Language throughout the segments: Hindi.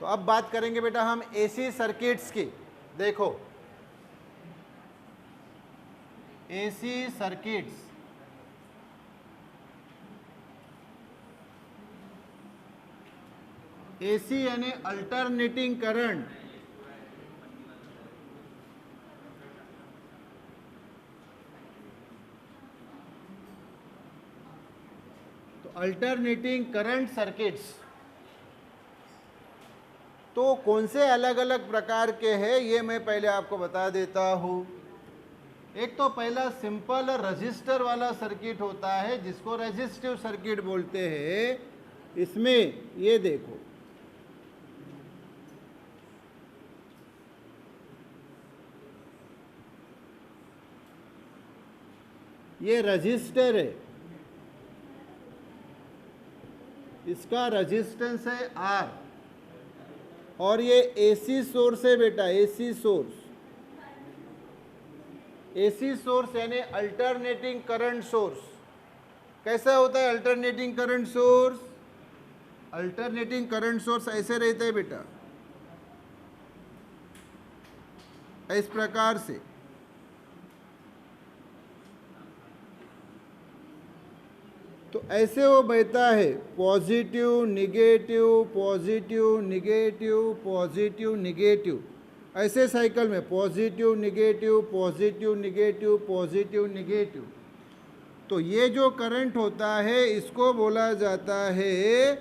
तो अब बात करेंगे बेटा हम एसी सर्किट्स की। देखो एसी सर्किट्स, एसी यानी अल्टरनेटिंग करंट। तो अल्टरनेटिंग करंट सर्किट्स तो कौन से अलग अलग प्रकार के हैं ये मैं पहले आपको बता देता हूं। एक तो पहला सिंपल रजिस्टर वाला सर्किट होता है जिसको रेजिस्टिव सर्किट बोलते हैं। इसमें ये देखो ये रजिस्टर है, इसका रेजिस्टेंस है R और ये एसी सोर्स है बेटा, एसी सोर्स। एसी सोर्स यानी अल्टरनेटिंग करंट सोर्स। कैसा होता है alternating current source? Alternating current source ऐसे रहता है बेटा, इस प्रकार से। तो ऐसे वो बहता है, positive negative, positive negative, positive negative, ऐसे साइकिल में positive negative, positive negative, positive negative. तो ये जो करंट होता है इसको बोला जाता है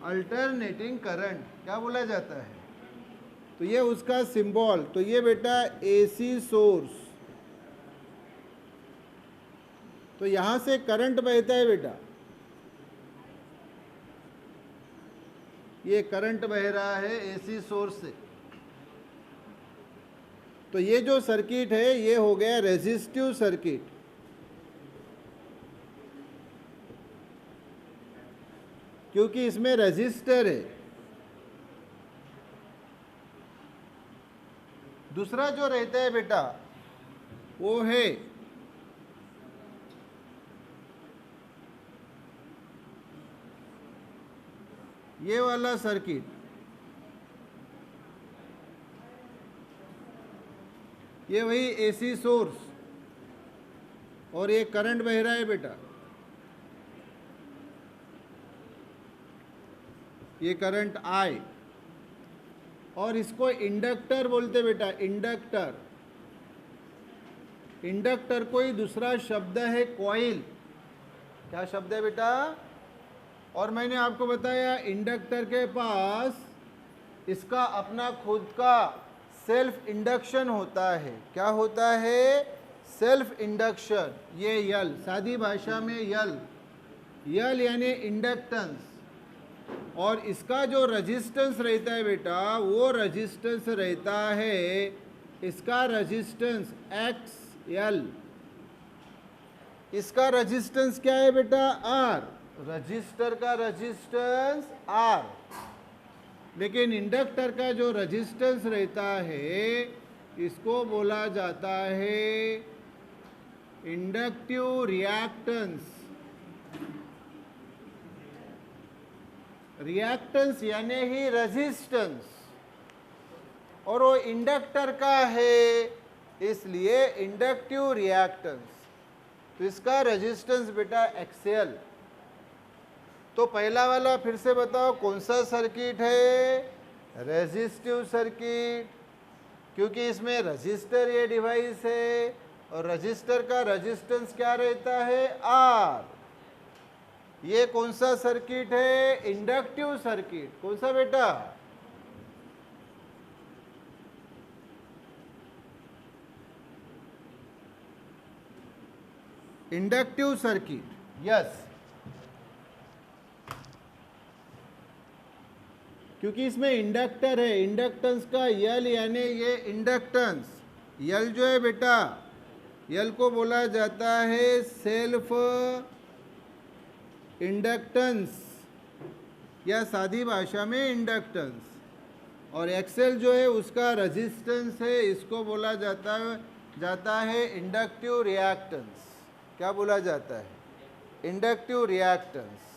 अल्टरनेटिंग करंट। क्या बोला जाता है? तो ये उसका सिंबल। तो ये बेटा एसी सोर्स, तो यहां से करंट बहता है बेटा, ये करंट बह रहा है एसी सोर्स से। तो ये जो सर्किट है ये हो गया रेजिस्टिव सर्किट। क्योंकि इसमें रेजिस्टर है। दूसरा जो रहता है बेटा वो है ये वाला सर्किट। ये वही एसी सोर्स और ये करंट बह रहा है बेटा, ये करंट I और इसको इंडक्टर बोलते बेटा, इंडक्टर। इंडक्टर कोई दूसरा शब्द है कॉइल। क्या शब्द है बेटा? और मैंने आपको बताया इंडक्टर के पास इसका अपना खुद का सेल्फ इंडक्शन होता है। क्या होता है? Self induction. ये यल, सादी भाषा में यल, यल यानी इंडक्टेंस। और इसका जो रेजिस्टेंस रहता है बेटा वो रेजिस्टेंस रहता है, इसका रेजिस्टेंस XL। इसका रेजिस्टेंस क्या है बेटा? R। रजिस्टर का रेजिस्टेंस R। लेकिन इंडक्टर का जो रेजिस्टेंस रहता है इसको बोला जाता है इंडक्टिव रिएक्टेंस। रिएक्टेंस यानी ही रेजिस्टेंस, और वो इंडक्टर का है इसलिए इंडक्टिव रिएक्टेंस। तो इसका रेजिस्टेंस बेटा XL। तो पहला वाला फिर से बताओ कौन सा सर्किट है? रेजिस्टिव सर्किट, क्योंकि इसमें रजिस्टर ये डिवाइस है और रजिस्टर का रेजिस्टेंस क्या रहता है? R। ये कौन सा सर्किट है? Inductive circuit. कौन सा बेटा? Inductive circuit. यस, क्योंकि इसमें इंडक्टर है। इंडक्टेंस का यल यानी ये इंडक्टेंस। यल जो है बेटा, यल को बोला जाता है सेल्फ इंडक्टेंस या सादी भाषा में इंडक्टेंस। और XL जो है उसका रेजिस्टेंस है, इसको बोला जाता है इंडक्टिव रिएक्टेंस। क्या बोला जाता है? Inductive reactance.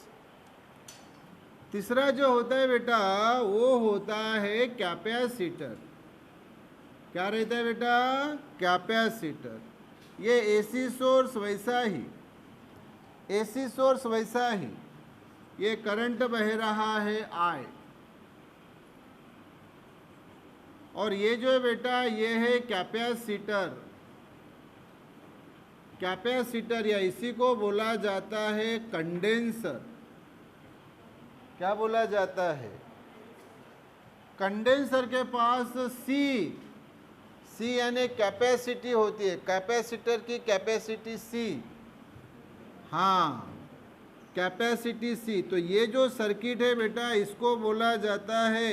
तीसरा जो होता है बेटा वो होता है कैपेसिटर। क्या रहता है बेटा? कैपेसिटर। ये एसी सोर्स वैसा ही, एसी सोर्स वैसा ही, ये करंट बह रहा है I, और ये जो है बेटा ये है कैपेसिटर। कैपेसिटर या इसी को बोला जाता है कंडेंसर। क्या बोला जाता है? कंडेंसर के पास सी यानी कैपेसिटी होती है, कैपेसिटर की कैपेसिटी सी, हाँ कैपेसिटी सी। तो ये जो सर्किट है बेटा इसको बोला जाता है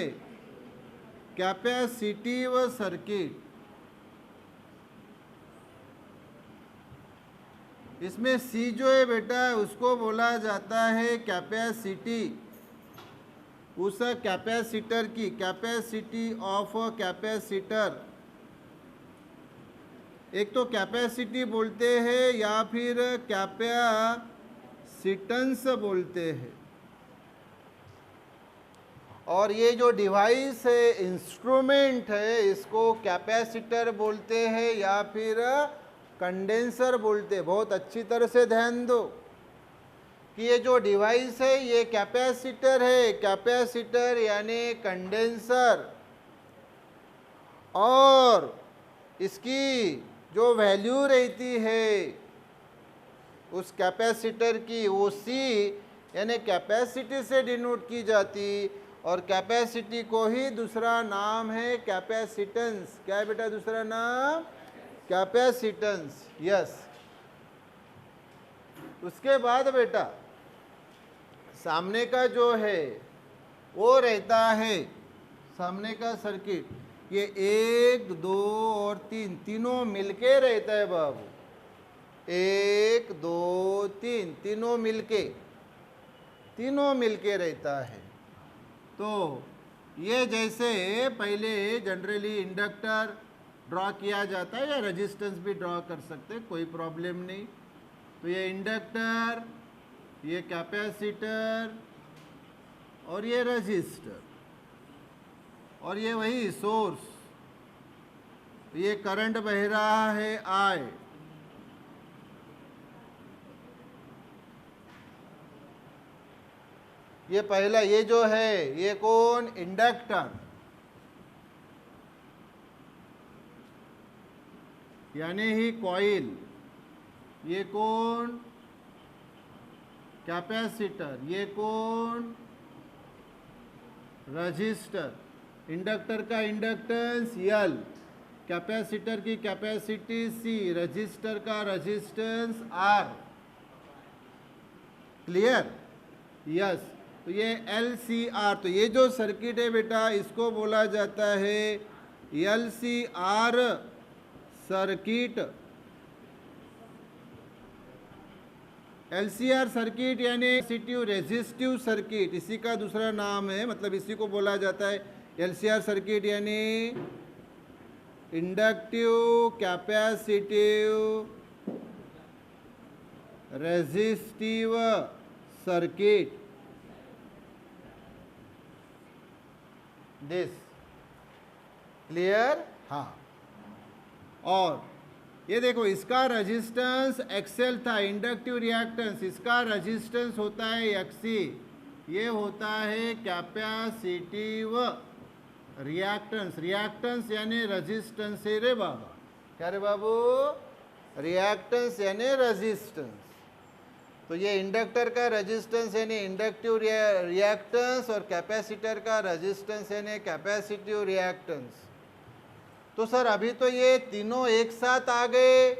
कैपेसिटिव सर्किट। इसमें सी जो है बेटा उसको बोला जाता है कैपेसिटी, उस कैपेसिटर की, कैपेसिटी ऑफ कैपेसिटर। एक तो कैपेसिटी बोलते हैं या फिर कैपेसिटेंस बोलते हैं। और ये जो डिवाइस है, इंस्ट्रूमेंट है, इसको कैपेसिटर बोलते हैं या फिर कंडेंसर बोलते हैं। बहुत अच्छी तरह से ध्यान दो कि ये जो डिवाइस है ये कैपेसिटर है, कैपेसिटर यानी कंडेंसर, और इसकी जो वैल्यू रहती है उस कैपेसिटर की वो सी यानी कैपेसिटी से डिनोट की जाती, और कैपेसिटी को ही दूसरा नाम है कैपेसिटेंस। क्या है बेटा दूसरा नाम? कैपेसिटेंस। यस। उसके बाद बेटा सामने का जो है वो रहता है, सामने का सर्किट ये 1 2 और 3 तीनों मिलके रहता है बाबू। 1 2 3 तीनों मिलके रहता है। तो ये जैसे पहले जनरली इंडक्टर ड्रॉ किया जाता है, या रेजिस्टेंस भी ड्रॉ कर सकते हैं, कोई प्रॉब्लम नहीं। तो ये इंडक्टर, ये कैपेसिटर और ये रेजिस्टर, और ये वही सोर्स, ये करंट बह रहा है I। ये पहला ये जो है ये कौन? इंडक्टर यानी ही कॉइल। ये कौन? कैपेसिटर। ये कौन? रजिस्टर। इंडक्टर का इंडक्टेंस L, कैपेसिटर की कैपेसिटी C, रजिस्टर का रजिस्टेंस R। क्लियर? यस। तो ये LCR। तो ये जो सर्किट है बेटा इसको बोला जाता है LCR सर्किट। LCR सर्किट यानी कैपेसिटिव रेजिस्टिव सर्किट, इसी का दूसरा नाम है, मतलब इसी को बोला जाता है LCR सर्किट यानी inductive capacitive resistive circuit. This clear? हाँ। और ये देखो इसका रेजिस्टेंस XL था, इंडक्टिव रिएक्टेंस, इसका रेजिस्टेंस होता है XC, ये होता है कैपेसिटिव रिएक्टेंस। रिएक्टेंस यानी रेजिस्टेंस है रे बाबा। क्या रे बाबू? रिएक्टेंस यानी रेजिस्टेंस। तो ये इंडक्टर का रेजिस्टेंस यानी इंडक्टिव रिएक्टेंस, और कैपेसिटर का रेजिस्टेंस यानी कैपेसिटिव रिएक्टेंस। तो सर अभी तो ये तीनों एक साथ आ गए,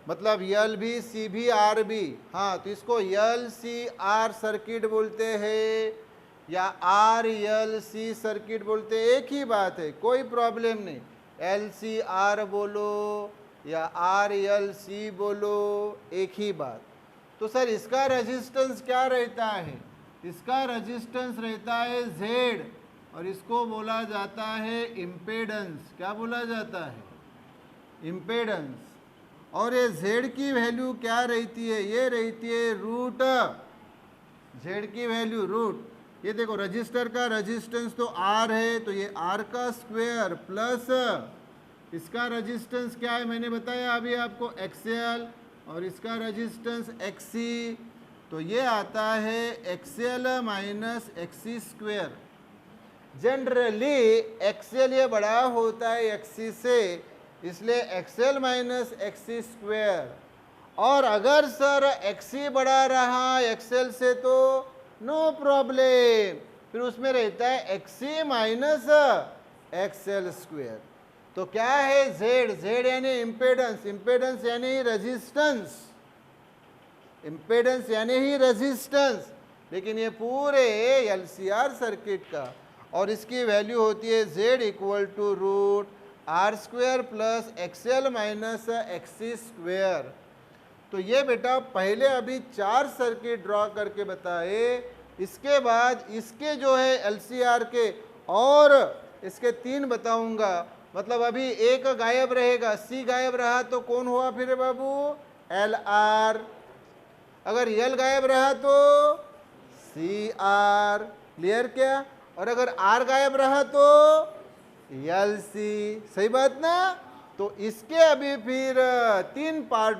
मतलब L भी, C भी, R भी। हाँ, तो इसको LCR सर्किट बोलते हैं या RLC सर्किट बोलते हैं, एक ही बात है, कोई प्रॉब्लम नहीं। LCR बोलो या RLC बोलो, एक ही बात। तो सर इसका रेजिस्टेंस क्या रहता है? इसका रेजिस्टेंस रहता है Z, और इसको बोला जाता है इम्पेडेंस। क्या बोला जाता है? इम्पेडेंस। और ये Z की वैल्यू क्या रहती है? ये रहती है रूट, Z की वैल्यू रूट ये देखो रजिस्टर का रेजिस्टेंस तो R है, तो ये R का स्क्वायर प्लस इसका रेजिस्टेंस क्या है मैंने बताया अभी आपको XL, और इसका रेजिस्टेंस XC, तो ये आता है XL minus XC square. Generally XL ये बड़ा होता है XC से, इसलिए XL माइनस XC स्क्वायर। और अगर सर XC बड़ा रहा XL से तो नो प्रॉब्लम, फिर उसमें रहता है XC माइनस XL स्क्वायर। तो क्या है Z, Z यानी इम्पेडेंस, इम्पेडेंस यानी रेजिस्टेंस, इम्पेडेंस यानी ही रेजिस्टेंस, लेकिन ये पूरे LCR सर्किट का, और इसकी वैल्यू होती है Z equal to root R square plus XL minus XC square. तो ये बेटा पहले अभी 4 सर्किट ड्रॉ करके बताए, इसके बाद इसके जो है LCR के और इसके 3 बताऊंगा। मतलब अभी एक गायब रहेगा, C गायब रहा तो कौन हुआ फिर बाबू, LR, अगर L गायब रहा तो CR, क्लियर क्या, और अगर R गायब रहा तो LC, सही बात ना। तो इसके अभी फिर 3 पार्ट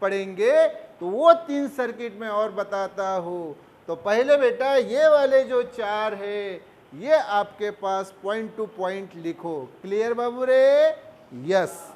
पढ़ेंगे, तो वो 3 सर्किट में और बताता हूँ। तो पहले बेटा ये वाले जो 4 है ये आपके पास पॉइंट टू पॉइंट लिखो, क्लियर बाबू रे, यस।